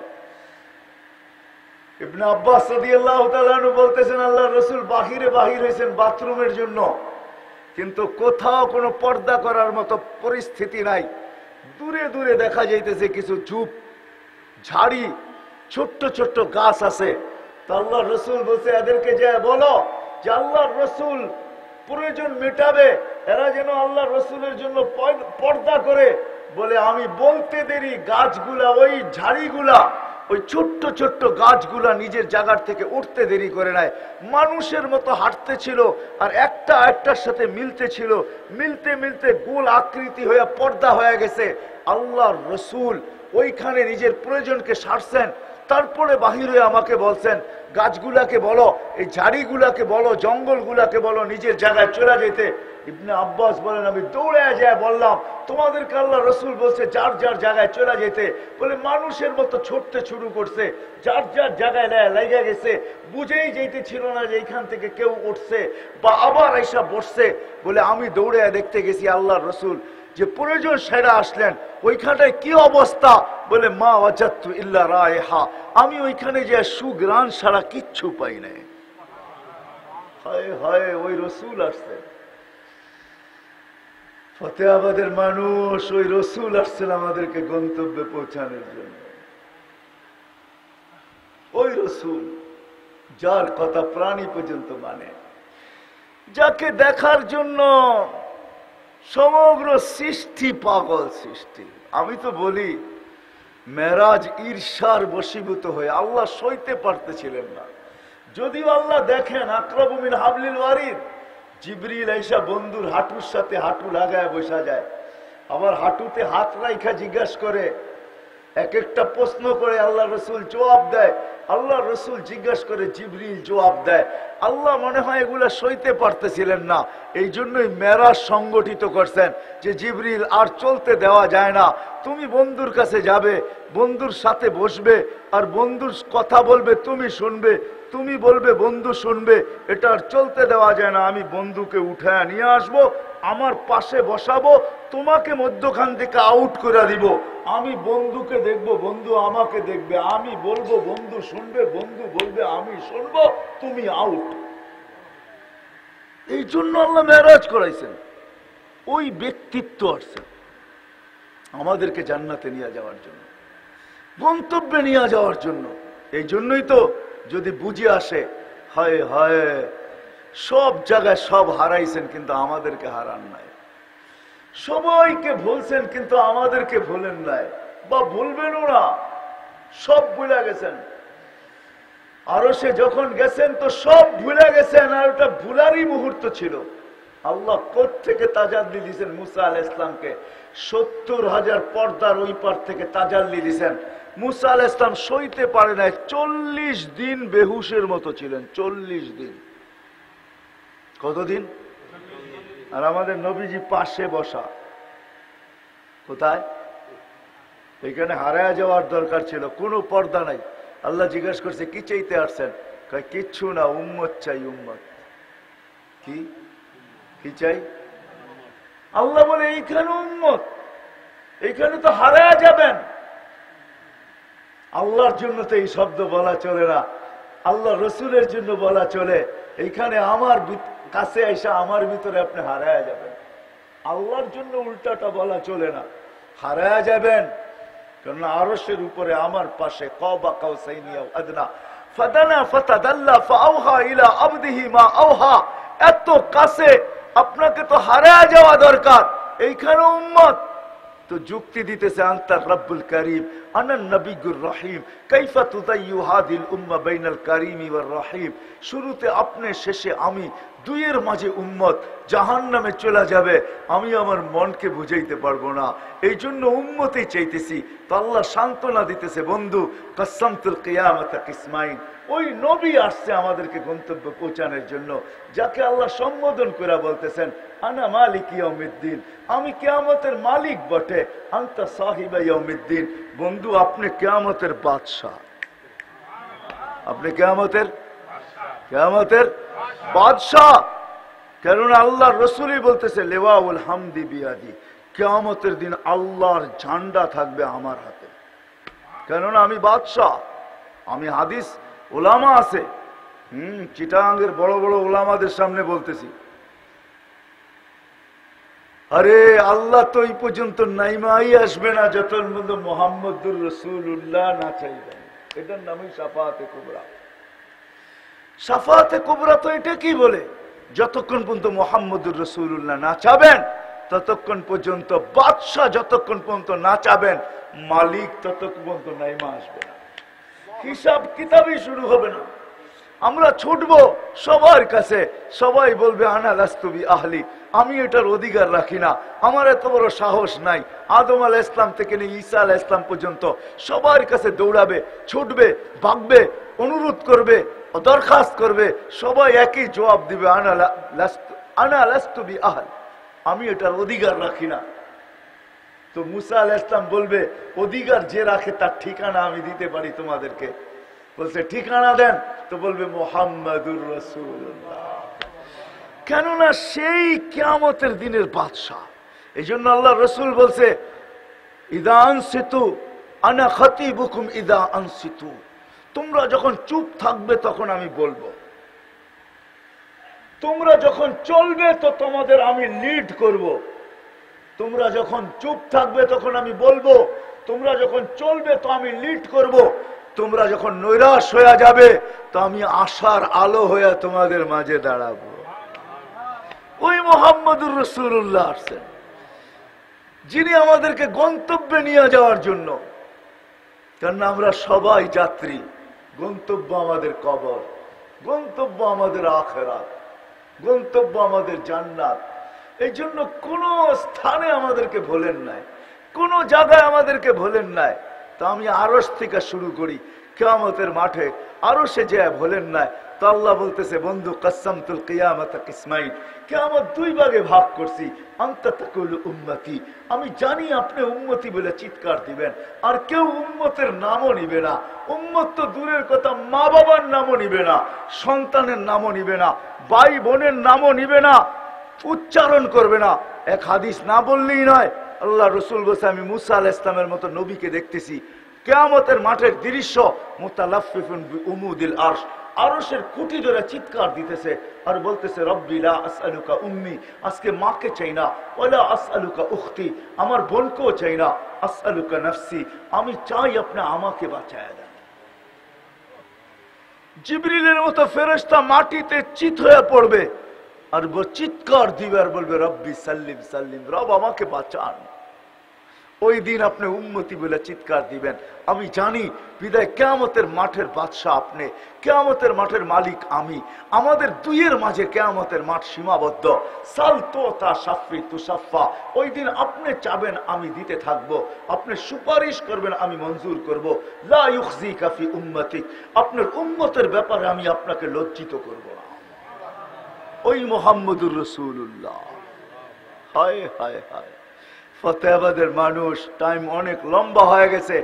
ইবনে আব্বাস রাদিয়াল্লাহু তাআলা আনহু বলতেছেন আল্লাহ রসুল বাহিরে বাহির হয়েছেন বাথরুমের জন্য, কিন্তু কোথাও কোনো পর্দা করার মতো পরিস্থিতি নাই। দূরে দূরে দেখা যাইতেছে কিছু ঝুপ ঝাড়ি, ছোট্ট ছোট্ট গাছ আছে। তো আল্লাহ রসুল বলছে এদেরকে যে বলো যে আল্লাহ রসুল প্রয়োজন মেটাবে, এরা যেন আল্লাহ রসুলের জন্য পর্দা করে। বলে আমি বলতে দেরি গাছগুলা, ওই ঝাড়িগুলা, ওই ছোট্ট ছোট্ট গাছগুলা নিজের জায়গার থেকে উঠতে দেরি করে নাই। মানুষের মতো হাঁটতে ছিল আর একটা একটার সাথে মিলতে ছিল, মিলতে মিলতে গোল আকৃতি হয়ে পর্দা হয়ে গেছে। আল্লাহ রসুল ওইখানে নিজের প্রয়োজনকে সারছেন। তারপরে বাহিরে আমাকে বলছেন গাছগুলাকে বলো, এই ঝাড়িগুলাকে বলো, জঙ্গলগুলাকে বলো নিজের জায়গায় চলে যেতে। ইবনে আব্বাস বলেন আমি দৌড়ে যায় বললাম তোমাদেরকে আল্লাহ রসুল বলছে যার যার জায়গায় চলে যেতে। বলে মানুষের মতো ছুটতে শুরু করছে, যার যার জায়গায় লেগে গেছে, বুঝেই যেতে ছিল না যে এইখান থেকে কেউ উঠছে বা আবার এসা বসছে। বলে আমি দৌড়ে দেখতে গেছি আল্লাহ রসুল যে প্রয়োজন সেরা আসলেন, ওইখানটায় কি অবস্থা? বলে মা ওয়াজাতু ইল্লা রায়হা, আমি ওইখানে যে সুগ্রাণ ছাড়া কিচ্ছু পাই নাই। হায় হায়, ওই রসুল আসছে। ফতেহাবাদের মানুষ, ওই রসুল আসছেন আমাদেরকে গন্তব্যে পৌঁছানোর জন্য। ওই রসুল যার কথা প্রাণী পর্যন্ত মানে, যাকে দেখার জন্য সমগ্র সৃষ্টি পাগল সৃষ্টি। আমি তো বলি মেরাজ ঈর্ষার বশীভূত হয়ে আল্লাহ সইতে পারতেছিলেন না। যদিও আল্লাহ দেখেন আকরাবু মিন হাবলিল ওয়ারিদ, জিবরিল আইসা বন্ধুর হাঁটুর সাথে হাঁটু লাগায় বসা যায়, আবার হাঁটুতে হাত রাইখা জিজ্ঞাসা করে, এক একটা প্রশ্ন করে আল্লাহ রসুল জবাব দেয়, আল্লাহ রসুল জিজ্ঞাসা করে জিবরিল জবাব দেয়। আল্লাহ মনে হয় এগুলা সইতে পারতেছিলেন না, এই জন্যই মেরাজ সংগঠিত করছেন যে জিবরিল আর চলতে দেওয়া যায় না, তুমি বন্ধুর কাছে যাবে, বন্ধুর সাথে বসবে, আর বন্ধুর কথা বলবে তুমি শুনবে, তুমি বলবে বন্ধু শুনবে, এটা আর চলতে দেওয়া যায় না। আমি বন্ধুকে উঠায় নিয়ে আসবো, আমার পাশে বসাবো, তোমাকে মধ্যখান থেকে আউট করে দিব। আমি বন্ধুকে দেখবো, বন্ধু আমাকে দেখবে, আমি বলবো বন্ধু শুনবে, বন্ধু বলবে আমি শুনবো, তুমি আউট। এই জন্য আল্লাহ মেরাজ করাইছেন। ওই ব্যক্তিত্ব আসছে আমাদেরকে জান্নাতে নিয়ে যাওয়ার জন্য, গন্তব্যে নিয়ে যাওয়ার জন্য। এই জন্যই তো যদি বুঝে আসে, হায় হায় সব জায়গায় সব হারাইছেন কিন্তু আমাদেরকে হারান নাই, সবাইকে ভুলছেন কিন্তু আমাদেরকে ভুলেন নাই, বা ভুলবেনও না, সব ভুলে গেছেন। আরো সে যখন গেছেন তো সব ভুলে গেছেন, আর ওটা ভুলারই মুহূর্ত ছিল। আল্লাহ কোত্থেকে তাজাল্লি দিয়েছেন মুসা আলাইহিস ইসলামকে, 70,000 পর্দার ওই পার থেকে তাজাল্লি দিয়েছেন। মুসা আলাইহিস ইসলাম সইতে পারে নাই, 40 দিন বেহুশের মতো ছিলেন, 40 দিন। কতদিন? আর আমাদের নবীজি পাশে বসা, কোথায়? এখানে হারায় যাওয়ার দরকার ছিল, কোনো পর্দা নাই। আল্লাহ জিজ্ঞাসা করছে কি চাইতে আসছেন? কয় কিচ্ছু না, উম্মত চাই, উম্মত। কি কি চাই? আল্লাহ বলে এইখানে উম্মত, এইখানে তো হারায় যাবেন। আল্লাহর জন্য তো এই শব্দ বলা চলে না, আল্লাহ রসুলের জন্য বলা চলে। এইখানে আমার কাছে এসে আমার ভিতরে আপনি হারায় যাবেন, আল্লাহর জন্য উল্টাটা বলা চলে না, হারায় যাবেন। কারণ আরশের উপরে আমার পাশে কাবা কাউসাইনি আও আদনা ফাদানা ফাতাদাল্লা ফাআওহা ইলা আবদিহি মা আওহা, এত কাছে, আপনাকে তো হারায় যাওয়া দরকার, এইখানে উম্মত। তো যুক্তি দিতেছে আনতার রব্বুল করিম আনান নবিয়ুর রহিম কাইফা তুদাইয়ু হাদিল উম্মাহ বাইনাল কারিমি ওয়ার রহিম। শুরুতে আপনি, শেষে আমি, দুইয়ের মাঝে উম্মত জাহান্নামে চলে যাবে, আমি আমার মনকে বুঝাইতে পারবো না, এই জন্য উম্মতেই চাইতেছি। তো আল্লাহ সান্ত্বনা দিতেছে, বন্ধু কাসসামতুল কিয়ামাতা কিসমাইন, ওই নবী আসছে আমাদেরকে গন্তব্য পৌঁছানোর জন্য, যাকে আল্লাহ সম্বোধন করে বলতেছেন আনা মালিক ইয়াউমিদ্দিন, আমি কিয়ামতের মালিক বটে, আনতা সাহিবা ইয়াউমিদ্দিন, বন্ধু আপনি কিয়ামতের বাদশা, আপনি কিয়ামতের বাদশাহ। কেননা আল্লাহ রসুলই বলতেছে লেওয়াউল হামদি বিয়াদি, কিয়ামতের দিন আল্লাহর ঝান্ডা থাকবে আমার হাতে, কেননা আমি বাদশাহ। আমি হাদিস ওলামা আছে, চিটাগাঙ্গের বড় বড় ওলামাদের সামনে বলতেছি, আরে আল্লাহ তো এই পর্যন্ত নাইমাই আসবে না যতক্ষণ পর্যন্ত মুহাম্মদুর রাসূলুল্লাহ না চাইবেন। এটার নামই শাফাআতে কুবরা। শাফাআতে কুবরা তো এটা কি বলে, যতক্ষণ পর্যন্ত মুহাম্মদুর রাসূলুল্লাহ না চাবেন ততক্ষণ পর্যন্ত, বাদশাহ যতক্ষণ পর্যন্ত না চাবেন, মালিক ততক্ষণ পর্যন্ত নাইমা আসবে না, হিসাব কিতাবই শুরু হবে না। আমরা ছুটবো সবার কাছে, সবাই বলবে আনা লাস্তু বি আহলি, আমি এটার অধিকার রাখি না, আমার এত বড় সাহস নাই। আদম আলাইহিস ইসলাম থেকে নিয়ে ঈসা আলাইহিস ইসলাম পর্যন্ত সবার কাছে দৌড়াবে, ছুটবে, ভাগবে, অনুরোধ করবে, দরখাস্ত করবে, সবাই একই জবাব দিবে আনা লাস্তু বি আহল, আমি এটার অধিকার রাখি না। তো মুসা আলাইহিস ইসলাম বলবে অধিকার যে রাখে তার ঠিকানা আমি দিতে পারি তোমাদেরকে। বলছে ঠিকানা দেন, তো বলবে মুহাম্মাদুর রাসূলুল্লাহ, কেননা সেই কিয়ামতের দিনের বাদশাহ। এই জন্য আল্লাহ রসুল বলছে ইদা আনসিতু আনা খতিবুকুম ইদা আনসিতু, তোমরা যখন চুপ থাকবে তখন আমি বলবো, তোমরা যখন চলবে তো তোমাদের আমি লিড করব। তোমরা যখন চুপ থাকবে তখন আমি বলবো, তোমরা যখন চলবে তো আমি লিড করব। তোমরা যখন নৈরাশ হয়ে যাবে তো আমি আশার আলো হয়ে তোমাদের মাঝে দাঁড়াবো। ওই মুহাম্মদুর রাসূলুল্লাহ আসছেন, যিনি আমাদেরকে গন্তব্যে নিয়ে যাওয়ার জন্য। কারণ আমরা সবাই যাত্রী, গন্তব্য আমাদের কবর, গন্তব্য আমাদের আখিরাত, গন্তব্য আমাদের জান্নাত। এই জন্য কোন স্থানে আমাদেরকে ভোলেন নাই, কোন জায়গায় আমাদেরকে ভোলেন নাই। তো আমি আরশ থেকে শুরু করি, কিয়ামতের মাঠে আরশে যে ভোলেন নাই। তো আল্লাহ বলতেছে বন্ধু কাসসামতুল কিয়ামাতা কিসমাইন, কিয়ামত দুই ভাগে ভাগ করছি। আনতা তাকুলু উম্মতি, আমি জানি আপনি উম্মতি বলে চিৎকার দিবেন, আর কেউ উম্মতের নামও নিবে না। উম্মত তো দূরের কথা, মা বাবার নামও নিবে না, সন্তানের নামও নিবে না, ভাই বোনের নামও নিবে না, উচ্চারণ করবে না। এক হাদিস না বললেই নয়, আল্লাহ রসুল বলছে আমি মুসা আলাইহিস সালামের মতো নবীকে দেখতেছি কিয়ামতের মাঠের দৃশ্য, মুতালাফফিফুন বিউমুদিল আরশ, আরশের খুঁটি ধরে চিৎকার দিতেছে আর বলতেছে রব্বি লা আসআলুকা উম্মি, আজকে মাকে চাই না, ওয়ালা আসআলুকা উখতি, আমার বোনকেও চাই না, আসআলুকা নাফসি, আমি চাই আপনি আমাকে বাঁচায় দেন। জিবরিলের মতো ফেরেশতা মাটিতে চিত হয়ে পড়বে আর চিৎকার দিবে আর বলবে রব্বি সাল্লিম সাল্লিম, রব আমাকে বাঁচান। ওই দিন আপনি উম্মতি বলে চিৎকার দিবেন। আমি জানি বিদায় কিয়ামতের মাঠের বাদশাহ আপনি, কিয়ামতের মাঠের মালিক আমি। আমাদের দুইয়ের মাঝে কিয়ামতের মাঠ সীমাবদ্ধ। সাল তো তা শাফি তুসাফা, ওই দিন আপনি চাবেন আমি দিতে থাকবো, আপনি সুপারিশ করবেন আমি মঞ্জুর করব। লা ইউখজিকা ফি উম্মতিক, আপনার উম্মতের ব্যাপারে আমি আপনাকে লজ্জিত করব না। ওই মুহাম্মদুর রাসূলুল্লাহ। হায় হায় হায়, ফতেহাবাদের মানুষ, টাইম অনেক লম্বা হয়ে গেছে,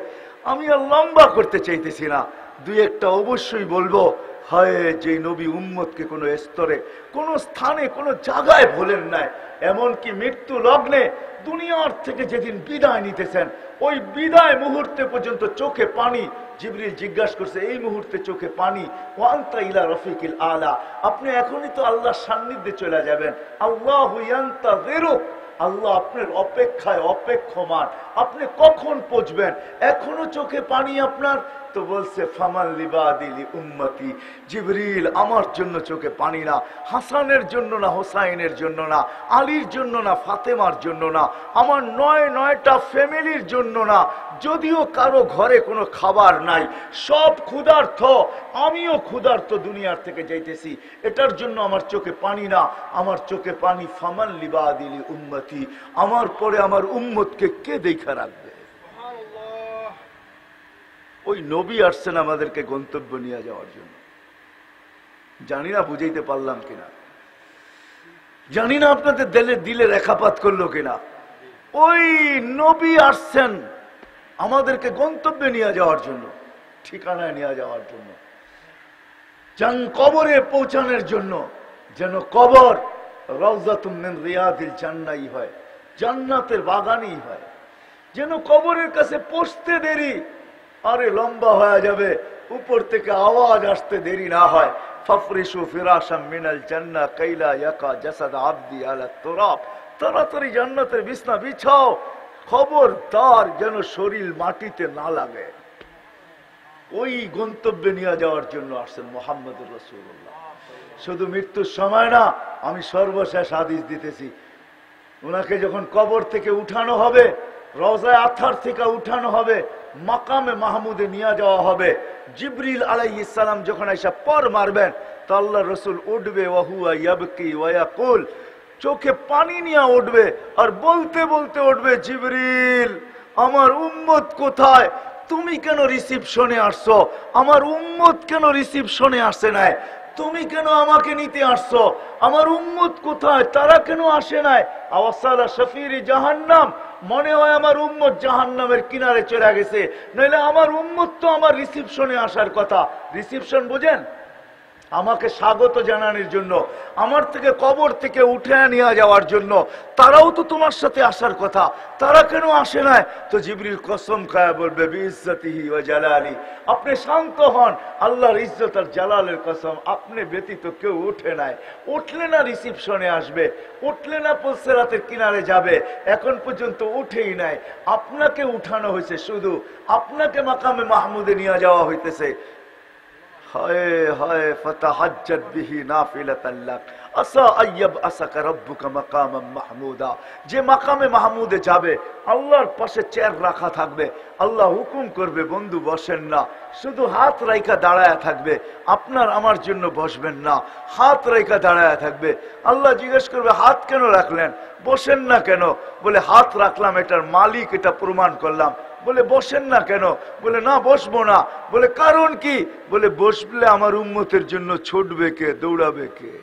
আমি আর লম্বা করতে চাইতেছি না। দুই একটা অবশ্যই বলবো। হায়, যে নবী উম্মতকে কোনো স্তরে, কোনো স্থানে, কোনো জায়গায় ভোলেন নাই, এমনকি মৃত্যু লগ্নে দুনিয়ার থেকে যেদিন বিদায় নিতেছেন, ওই বিদায় মুহূর্তে পর্যন্ত চোখে পানি। জিবরিল জিজ্ঞাসা করছে এই মুহূর্তে চোখে পানি, ওয়ান্তা ইলা রফিকিল আলা, আপনি এখনই তো আল্লাহর সান্নিধ্যে চলে যাবেন। আল্লাহু ইয়ান্তাযিরুক, আল্লাহ আপনার অপেক্ষায় অপেক্ষমান, আপনি কখন পৌঁছবেন, এখনো চোখে পানি আপনার। তো বলছে ফামান লিবাদিলি উম্মতি, জিবরিল আমার জন্য চোখে পানি না, হাসানের জন্য না, হোসাইনের জন্য না, আলীর জন্য না, ফাতেমার জন্য না, আমার নয়টা ফ্যামিলির জন্য না। যদিও কারো ঘরে কোনো খাবার নাই, সব ক্ষুধার্ত, আমিও ক্ষুধার্ত, দুনিয়ার থেকে যাইতেছি, এটার জন্য আমার চোখে পানি না, আমার চোখে পানি ফামান লিবাদিলি উম্মতি, আমার পরে আমার উম্মতকে কে দেখা রাখবে। ওই নবী আসছেন আমাদেরকে গন্তব্য নিয়ে যাওয়ার জন্য। জানি না বুঝাইতে পারলাম কিনা, জানি না আপনাদের দিলে রেখাপাত করলো কিনা। ওই নবী আসছেন আমাদেরকে গন্তব্যে নিয়ে যাওয়ার জন্য, ঠিকানায় নিয়ে যাওয়ার জন্য, কবরে পৌঁছানোর জন্য, যেন কবর রাউযাতুম মিন রিয়াদিল জান্নাহ হয়, জান্নাতের বাগানই হয়। যেন কবরের কাছে পৌঁছতে দেরি আরে লম্বা হয়ে যাবে, উপর থেকে আওয়াজ আসতে দেরি না হয়। ফাফরিশু ফিরাশাম মিনাল জান্নাহ কাইলা ইয়াকা জাসাদ আবদি আলা তুরাব, তাড়াতাড়ি জান্নাতের বিছনা বিছাও, খবরদার যেন শরীর মাটিতে না লাগে। ওই গন্তব্যে নিয়ে যাওয়ার জন্য আসছেন মুহাম্মদুর রাসূলুল্লাহ। শুধু মৃত্যুর সময় না, আমি সর্বশেষ হাদিস দিতেছি, ওনাকে যখন কবর থেকে উঠানো হবে, রওজায়ে আতহার থেকে উঠানো হবে, মাকামে মাহমুদে নিয়ে যাওয়া হবে, জিবরিল আলাইহিস সালাম যখন এসে পর মারবেন, তো আল্লাহর রাসূল উঠবে, ওয়া হুয়া ইয়াবকি ওয়া ইয়াকুল, চোখে পানি নিয়ে উঠবে আর বলতে বলতে উঠবে, জিবরিল আমার উম্মত কোথায়? তুমি কেন রিসিপশনে আসছো? আমার উম্মত কেন রিসিপশনে আসে নাই? তুমি কেন আমাকে নিতে আসছো? আমার উম্মত কোথায়? তারা কেন আসে নাই? আওয়াসালা শফিরি জাহান্নাম, মনে হয় আমার উম্মত জাহান্নামের কিনারে চলে গেছে, নইলে আমার উম্মত তো আমার রিসিপশনে আসার কথা। রিসিপশন বোঝেন? আমাকে স্বাগত জানানোর জন্য, আমার থেকে কবর থেকে উঠে নিয়ে যাওয়ার জন্য। তারাও তো তোমার সাথে আসার কথা, তারা কেন আসে নাই? তো জিবরিল কসম খায় বলবে, বিইজ্জতিহি ওয়া জালালি, আপনি শান্ত হন, আল্লাহর ইজ্জত আর জালালের কসম, আপনি ব্যতীত কেউ উঠে নাই। উঠলে না রিসিপশনে আসবে, উঠলে না পুলসিরাতের কিনারে যাবে, এখন পর্যন্ত উঠেই নাই। আপনাকে উঠানো হয়েছে, শুধু আপনাকে মাকামে মাহমুদে নিয়ে যাওয়া হইতেছে। হায় হায় ফাতাহাজ্জাত বিহি নাফিলাতান লাক আসা আইয়াব আসাকা রাব্বুকা মাকামান মাহমুদা। যে মাকামে মাহমুদে যাবে, আল্লাহর পাশে চেয়ার রাখা থাকবে, আল্লাহ হুকুম করবে, বন্ধু বসেন না, শুধু হাত রাইখা দাঁড়ায়া থাকবে, আপনার আমার জন্য বসবেন না, হাত রাইখা দাঁড়ায়া থাকবে। আল্লাহ জিজ্ঞেস করবে, হাত কেন রাখলেন? বসেন না কেন? বলে হাত রাখলাম, এটার মালিক, এটা প্রমাণ করলাম। বলে বসেন না কেন? বলে না বসবো না। বলে কারণ কি? বলে বসলে আমার উম্মতের জন্য ছুটবে কে, দৌড়াবে কে?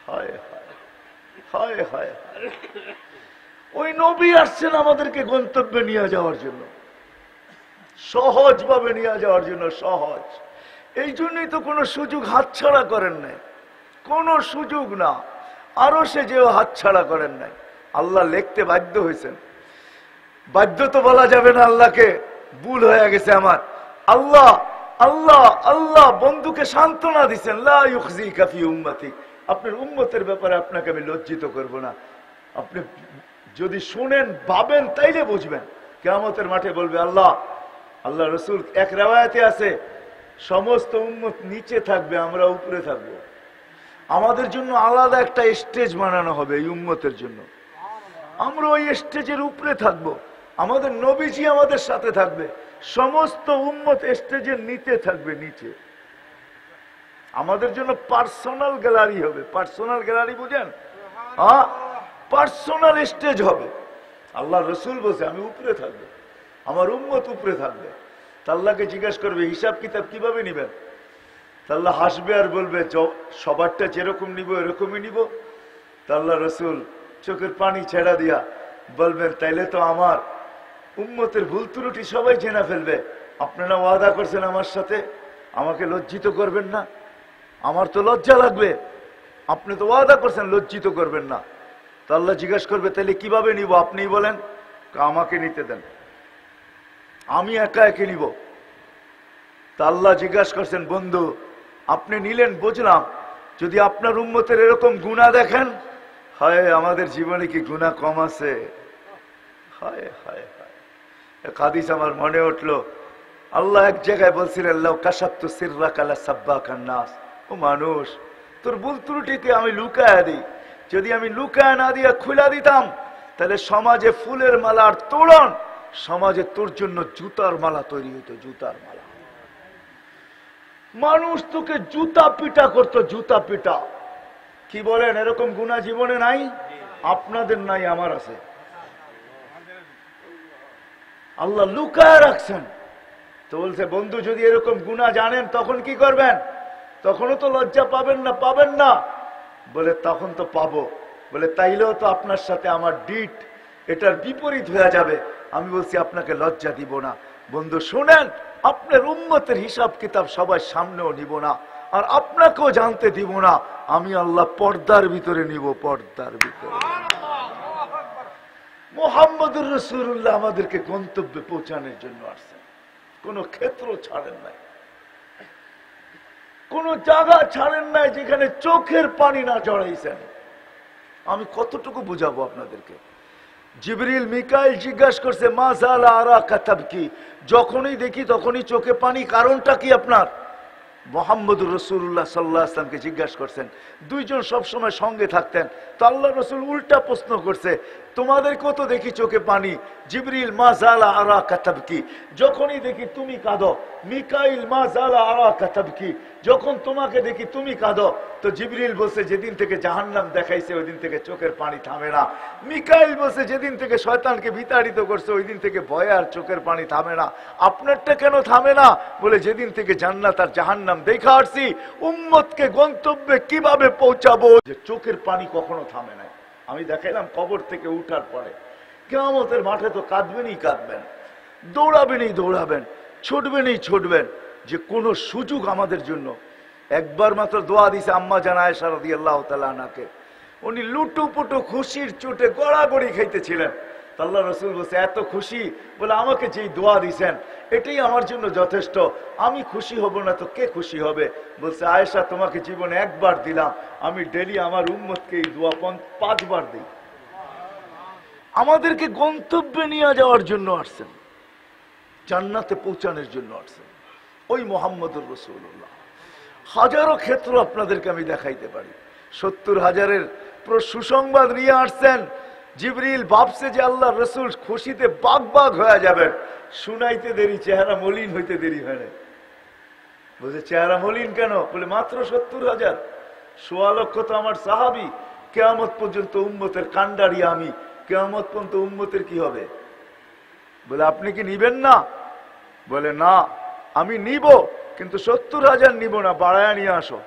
হায় হায় হায় হায়। ওই নবী আসছেন আমাদেরকে গন্তব্যে নিয়ে যাওয়ার জন্য, সহজ ভাবে নিয়ে যাওয়ার জন্য, সহজ। এই জন্যই তো কোনো সুযোগ হাতছাড়া করেন নাই, কোনো সুযোগ না। আরো সে যেও হাতছাড়া করেন নাই, আল্লাহ লিখতে বাধ্য হয়েছেন। বাধ্য তো বলা যাবে না আল্লাহকে, ভুল হয়ে গেছে আমার। আল্লাহ আল্লাহ আল্লাহ বন্ধুকে সান্ত্বনা দিচ্ছেন, লা ইউখজিকা ফি উম্মতিক, আপনার উম্মতের ব্যাপারে আপনাকে আমি লজ্জিত করব না। আপনি যদি শুনেন ভাবেন তাইলে বুঝবেন। কিয়ামতের মাঠে বলবে আল্লাহ, আল্লাহ রসুল এক রিওয়ায়াতে আছে, সমস্ত উম্মত নিচে থাকবে, আমরা উপরে থাকবো। আমাদের জন্য আলাদা একটা স্টেজ বানানো হবে এই উম্মতের জন্য, আমরা ওই স্টেজের উপরে থাকবো, আমাদের নবীজি আমাদের সাথে থাকবে, সমস্ত উম্মত স্টেজের নিচে থাকবে, নিচে। আমাদের জন্য পার্সোনাল গ্যালারি হবে। পার্সোনাল গ্যালারি বুঝেন? হ্যাঁ, পার্সোনাল স্টেজ হবে। আল্লাহ রসুল বলছে আমি উপরে থাকবো, আমার উম্মত উপরে থাকবে। তা আল্লাহকে জিজ্ঞাসা করবে হিসাব কিতাব কিভাবে নিবেন? তা আল্লাহ হাসবে আর বলবে সবারটা যেরকম নিব এরকমই নিব। তা আল্লাহ রসুল চোখের পানি ছেড়া দিয়া বলবেন, তাইলে তো আমার উম্মতের ভুল ত্রুটি সবাই জেনে ফেলবে। আপনারা ওয়াদা করছেন আমার সাথে, আমাকে লজ্জিত করবেন না। আমার তো লজ্জা লাগবে, আপনি তো ওয়াদা করছেন লজ্জিত করবেন না। তো আল্লাহ জিজ্ঞাসা করবে, তাহলে কিভাবে নিব আপনিই বলেন? আমাকে নিতে দেন, আমি একা একে নিব। তা আল্লাহ জিজ্ঞাসা করছেন, বন্ধু আপনি নিলেন বুঝলাম, যদি আপনার উম্মতের এরকম গুনাহ দেখেন, হায় আমাদের জীবনে কি গুনাহ কম আছে? হায় হায় হায়। এক হাদিস আমার মনে উঠলো, আল্লাহ এক জায়গায় বলছিলেন, লাউ কাশাফতু সিররাকা লাসাব্বাকান নাস, ও মানুষ তোর ভুল ত্রুটিকে আমি লুকায়া দিই, যদি আমি লুকায়া না দিয়া খুলা দিতাম, তাহলে সমাজে ফুলের মালার তোরণ, সমাজে তোর জন্য জুতার মালা তৈরি হইতো, জুতার মালা। মানুষ তোকে জুতা পিটা করতো, জুতা পিটা। কি বলেন, এরকম গুনাহ জীবনে নাই? আপনাদের নাই, আমার আছে। আল্লাহ লুকায় রাখছেন। তো বলছে, বন্ধু যদি এরকম গুনাহ জানেন তখন কি করবেন? তখনও তো লজ্জা পাবেন না? পাবেন না? বলে তখন তো পাবো। বলে তাইলেও তো আপনার সাথে আমার ডিট এটার বিপরীত হয়ে যাবে। আমি বলছি আপনাকে লজ্জা দিব না। বন্ধু শুনেন, আপনার উম্মতের হিসাব কিতাব সবার সামনেও নিব না, আর আপনাকেও জানতে দিব না। আমি আল্লাহ পর্দার ভিতরে নিব, পর্দার ভিতরে। মুহাম্মদুর রাসূলুল্লাহ আমাদেরকে গন্তব্যে পৌঁছানোর জন্য আসছেন, কোন ক্ষেত্র ছাড়েন নাই, কোন জায়গা ছাড়েন নাই যেখানে চোখের পানি না জড়াইছেন। আমি কতটুকু বুঝাবো আপনাদেরকে? জিবরিল মিকাইল জিজ্ঞাসা করছে মা জালা আরা কাতাব কি, যখনই দেখি তখনই চোখে পানি, কারণটা কি আপনার? মোহাম্মদুর রসুল্লাহ সাল্লাহ আসলামকে জিজ্ঞাসা করছেন। দুইজন সবসময় সঙ্গে থাকতেন। তো আল্লাহ রসুল উল্টা প্রশ্ন করছে, তোমাদেরকেও তো দেখি চোখে পানি। জিবরিল মা জালা আরা কাতাব কি, যখনই দেখি তুমি কাঁদো। মিকাইল মা জালা আরা কাতাব কি, যখন তোমাকে দেখি তুমি কাঁদো। তো জিবরিল বলছে যেদিন থেকে জাহান্নাম দেখাইছে ওই দিন থেকে চোখের পানি থামে না। মিকাইল বলছে যেদিন থেকে শয়তানকে বিতাড়িত করছে ওই দিন থেকে ভয়ে আর চোখের পানি থামে না। আপনারটা কেন থামে না? বলে যেদিন থেকে জান্নাত আর জাহান্নাম দেখা আসছি, উম্মতকে গন্তব্যে কিভাবে পৌঁছাবো, যে চোখের পানি কখনো থামে নাই। আমি দেখাইলাম কবর থেকে উঠার পরে কিয়ামতের মাঠে তো কাঁদবেনই কাঁদবেন, দৌড়াবেনই দৌড়াবেন, ছুটবেনই ছুটবেন, যে কোনো সুযোগ আমাদের জন্য। একবার মাত্র দোয়া দিছে আম্মা জান আয়েশা রাদিয়াল্লাহু তাআলা আনহাকে, উনি লুটুপুটু খুশির চোটে গড়াগড়ি খাইতেছিলেন। আল্লাহ রসুল বলছে এত খুশি, বলে আমাকে যেই দোয়া দিছেন এটাই আমার জন্য যথেষ্ট, আমি খুশি হব না তো কে খুশি হবে? বলছে আয়েশা তোমাকে জীবনে একবার দিলাম, আমি ডেলি আমার উম্মতকে এই দোয়া 5 বার দিই। আমাদেরকে গন্তব্যে নিয়ে যাওয়ার জন্য আসছেন, জান্নাতে পৌঁছানোর জন্য আসছেন ওই মোহাম্মদুর রাসূলুল্লাহ। হাজারো ক্ষেত্র আপনাদেরকে আমি দেখাইতে পারি। 70,000-এর সুসংবাদ নিয়ে আসছেন। জিবরিল ভাবছে যে আল্লাহ রসুল খুশিতে বাগ বাগ হয়ে যাবেন, শুনাইতে দেরি, চেহারা মলিন হইতে দেরি হয় না। বলছে চেহারা মলিন কেন? বলে মাত্র 70,000, 1.25 লক্ষ তো আমার সাহাবি, কিয়ামত পর্যন্ত উম্মতের কান্ডারি আমি, কিয়ামত পর্যন্ত উম্মতের কি হবে? বলে আপনি কি নিবেন না? বলে না আমি নিব, কিন্তু 70,000 নিব না, বাড়ায়া নিয়ে আসো।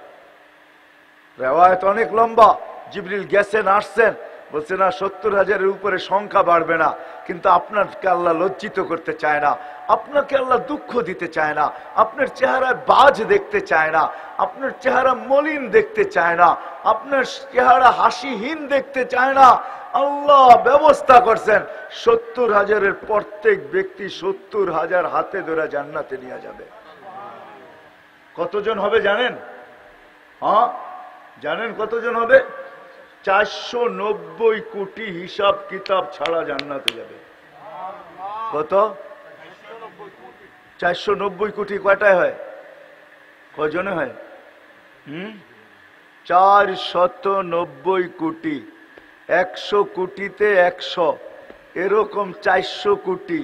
রেওয়ায়েত অনেক লম্বা। জিবরিল গেছেন আসছেন, বলছে না 70,000-এর উপরে সংখ্যা বাড়বে না, কিন্তু আপনাকে আল্লাহ লজ্জিত করতে চায় না, আপনাকে আল্লাহ দুঃখ দিতে চায় না, আপনার চেহারায় বাজ দেখতে চায় না, আপনার চেহারা মলিন দেখতে চায় না, আপনার চেহারা হাসিহীন দেখতে চায় না। আল্লাহ ব্যবস্থা করছেন 70,000-এর প্রত্যেক ব্যক্তি 70,000 হাতে ধরে জান্নাতে নিয়ে যাবে। কতজন হবে জানেন? হ্যাঁ জানেন কতজন হবে? 490 কোটি হিসাব কিতাব ছাড়া জান্নাতে যাবে। কত? 490 কোটি। কয়টায় হয়? কজনে হয়? 490 কোটি। 100 কোটিতে 100, এরকম 400 কোটি,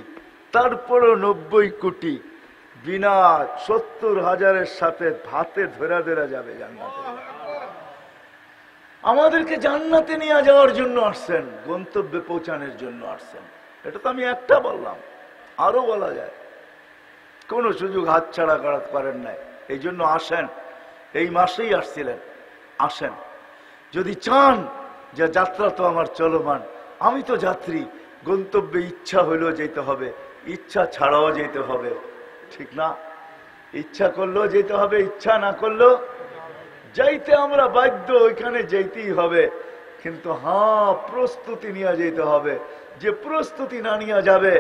তারপরও 90 কোটি বিনা 70,000-এর সাথে ভাতে ধরা ধরা যাবে জান্নাতে। আমাদেরকে জান্নাতে নিয়ে যাওয়ার জন্য আসছেন, গন্তব্যে পৌঁছানোর জন্য আসছেন। এটা তো আমি একটা বললাম, আরো বলা যায়। কোনো সুযোগ হাতছাড়া করেন নাই, এই জন্য আসেন। এই মাসেই আসছিলেন, আসেন। যদি চান যে যাত্রা তো আমার চলমান, আমি তো যাত্রী, গন্তব্যে ইচ্ছা হইলেও যেতে হবে, ইচ্ছা ছাড়াও যেতে হবে, ঠিক না? ইচ্ছা করলেও যেতে হবে, ইচ্ছা না করলেও যাইতে আমরা বাধ্য, ওইখানে যেতেই হবে। কিন্তু হ্যাঁ প্রস্তুতি নিয়ে যেতে হবে। যে প্রস্তুতি না নিয়ে যাবে,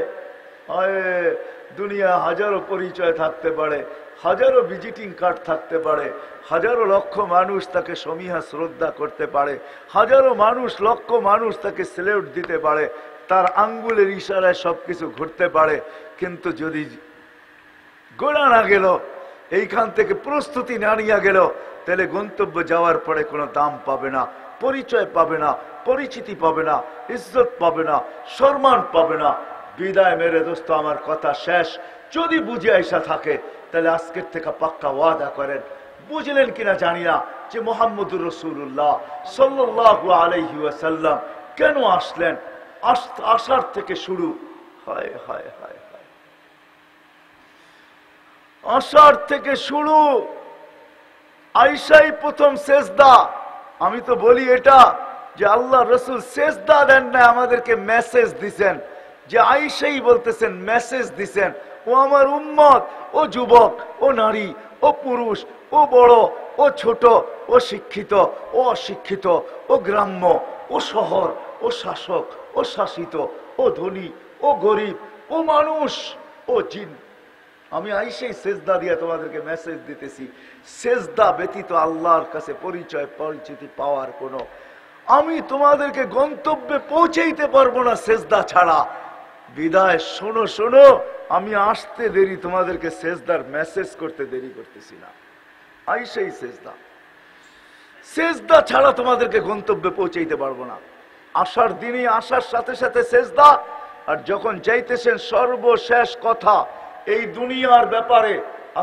দুনিয়া হাজারো পরিচয় থাকতে পারে, হাজারো ভিজিটিং কার্ড থাকতে পারে, হাজারো লক্ষ মানুষ তাকে সমীহা শ্রদ্ধা করতে পারে, হাজারো মানুষ লক্ষ মানুষ তাকে স্যালুট দিতে পারে, তার আঙ্গুলের ইশারায় সবকিছু ঘুরতে পারে। কিন্তু যদি গোড়া না গেল, এইখান থেকে প্রস্তুতি না নিয়ে গেল, তাহলে গন্তব্য যাওয়ার পরে কোনো দাম পাবে না, পরিচয় পাবে না, পরিচিতি পাবে না, ইজ্জত পাবে না, সম্মান পাবে না। বিদায় মেরে দোস্ত আমার কথা শেষ। যদি বুঝে আইসা থাকে তাহলে আজকের থেকে পাক্কা ওয়াদা করেন। বুঝলেন কিনা জানি না যে মুহাম্মদুর রাসূলুল্লাহ সাল্লাল্লাহু আলাইহি ওয়াসাল্লাম কেন আসলেন, আসার থেকে শুরু। হায় হায় হায় হায়, আসার থেকে শুরু, আইসাই প্রথম সেজদা। আমি তো বলি এটা যে আল্লাহ রসুল সেজদা দেন না, আমাদেরকে মেসেজ দিছেন। যে আইসাই বলতেছেন, মেসেজ দিছেন, ও আমার উম্মত, ও যুবক, ও নারী, ও পুরুষ, ও বড়, ও ছোট, ও শিক্ষিত, ও অশিক্ষিত, ও গ্রাম্য, ও শহর, ও শাসক, ও শাসিত, ও ধনী, ও গরিব, ও মানুষ, ও জিন, আমি আইসেই সেজদা দিয়ে তোমাদেরকে মেসেজ দিতেছি। সেজদা ব্যতীত আল্লাহর কাছে পরিচয় পরিচিতি পাওয়ার কোনো আমি তোমাদেরকে গন্তব্যে পৌঁছাইতে পারবো না সেজদা ছাড়া। বিদায় শোনো শোনো, আমি আসতে দেরি, তোমাদেরকে সেজদার মেসেজ করতে দেরি করতেছি না। আইসেই সেজদা, সেজদা ছাড়া তোমাদেরকে গন্তব্যে পৌঁছাইতে পারবো না। আসার দিনে আসার সাথে সাথে সেজদা, আর যখন যাইতেছেন সর্বশেষ কথা এই দুনিয়ার ব্যাপারে,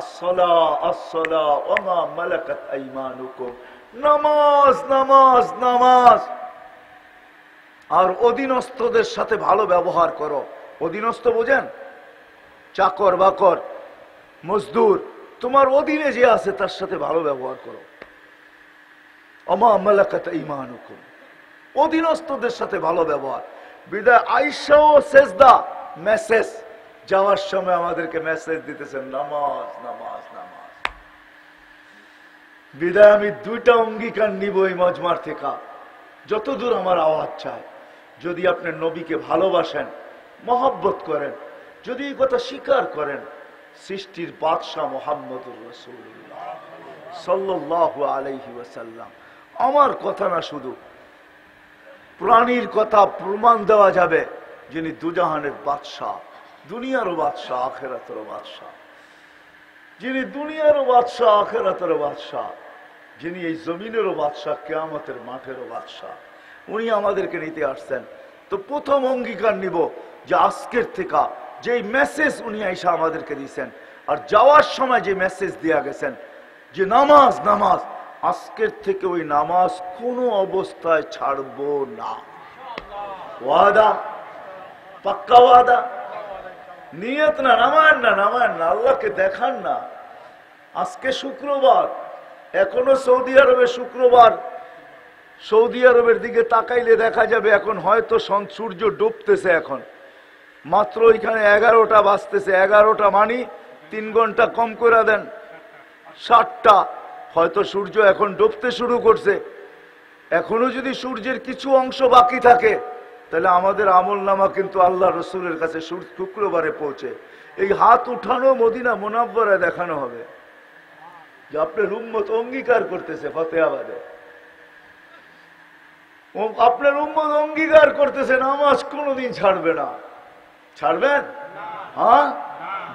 আসসালা আসসালা ওয়া মা মালাকাত আইমানুকুম, নামাজ নামাজ নামাজ। আর অধীনস্থদের সাথে ভালো ব্যবহার করো। অধীনস্থ বোঝেন? চাকর বাকর মজদুর, তোমার অধীনে যে আছে তার সাথে ভালো ব্যবহার করো। আমা মালাকাত ঈমানুকুম, অধীনস্থদের সাথে ভালো ব্যবহার। বিদায় আয়েশা ও সেজদা, মেসেজ যাওয়ার সময় আমাদেরকে মেসেজ দিতেছেন নামাজ নামাজ নামাজ। বিদায় আমি দুইটা অঙ্গীকার নিব এই মজমার থেকে, যতদূর আমার আওয়াজ চায়। যদি আপনি নবীকে ভালোবাসেন, মহব্বত করেন, যদি এই কথা স্বীকার করেন, সৃষ্টির বাদশাহ মুহাম্মদুর রাসূলুল্লাহ সাল্লাল্লাহু আলাইহি ওয়াসাল্লাম, আমার কথা না শুধু প্রাণীর কথা প্রমাণ দেওয়া যাবে, যিনি দুজাহানের বাদশাহ, দুনিয়ারও বাদশাহ আখিরাতেরও বাদশাহ, যিনি দুনিয়ারও বাদশাহ আখিরাতেরও বাদশাহ, যিনি এই জমিনেরও বাদশাহ কিয়ামতের মাঠেরও বাদশাহ, উনি আমাদেরকে নিতে আসছেন। তো প্রথম অঙ্গীকার নিব যে আজকের থেকে যে মেসেজ উনি আইসা আমাদেরকে দিয়েছেন, আর যাওয়ার সময় যে মেসেজ দেয়া গেছেন যে নামাজ নামাজ, আজকের থেকে ওই নামাজ কোনো অবস্থায় ছাড়বো না। ওয়াদা, পাক্কা ওয়াদা, নিয়ত না, নামায়েন না, নামায়েন না, আল্লাহকে দেখান না। আজকে শুক্রবার, এখনো সৌদি আরবে শুক্রবার, সৌদি আরবের দিকে তাকাইলে দেখা যাবে এখন হয়তো সূর্য ডুবতেছে। এখন মাত্র এখানে 11টা বাজতেছে, 11টা মানি 3 ঘন্টা কম করে দেন, 7টা, হয়তো সূর্য এখন ডুবতে শুরু করছে। এখনো যদি সূর্যের কিছু অংশ বাকি থাকে, তাহলে আমাদের আমল নামা কিন্তু আল্লাহ রসুলের কাছে শুক্রবারে পৌঁছে। এই হাত উঠানো মদিনা মুনাব্বরায় দেখানো হবে যে আপনার উম্মত অঙ্গীকার করতেছে ফতেহাবাদে, আপনার উম্মত অঙ্গীকার করতেছে নামাজ কোনোদিন ছাড়বে না। ছাড়বেন? হ্যাঁ,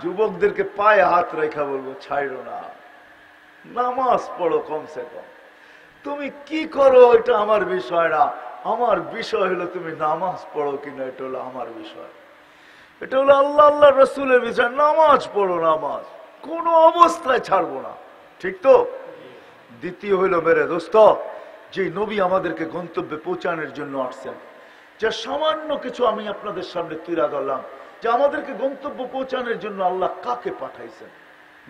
যুবকদেরকে পায়ে হাত রেখা বলবো ছাড়ো না, নামাজ পড়ো কমসে কম। তুমি কি করো এটা আমার বিষয় না, আমার বিষয় হলো তুমি নামাজ পড়ো কিনা, এটা হলো আমার বিষয়। এটা হলো আল্লাহ আল্লাহ রসুলের বিষয়। নামাজ পড়ো, নামাজ কোনো অবস্থায় ছাড়বো না, ঠিক তো? দ্বিতীয় হইল মেরে দোস্ত, যে নবী আমাদেরকে গন্তব্যে পৌঁছানোর জন্য আসছেন, যা সামান্য কিছু আমি আপনাদের সামনে তুলে ধরলাম যে আমাদেরকে গন্তব্য পৌঁছানোর জন্য আল্লাহ কাকে পাঠাইছেন।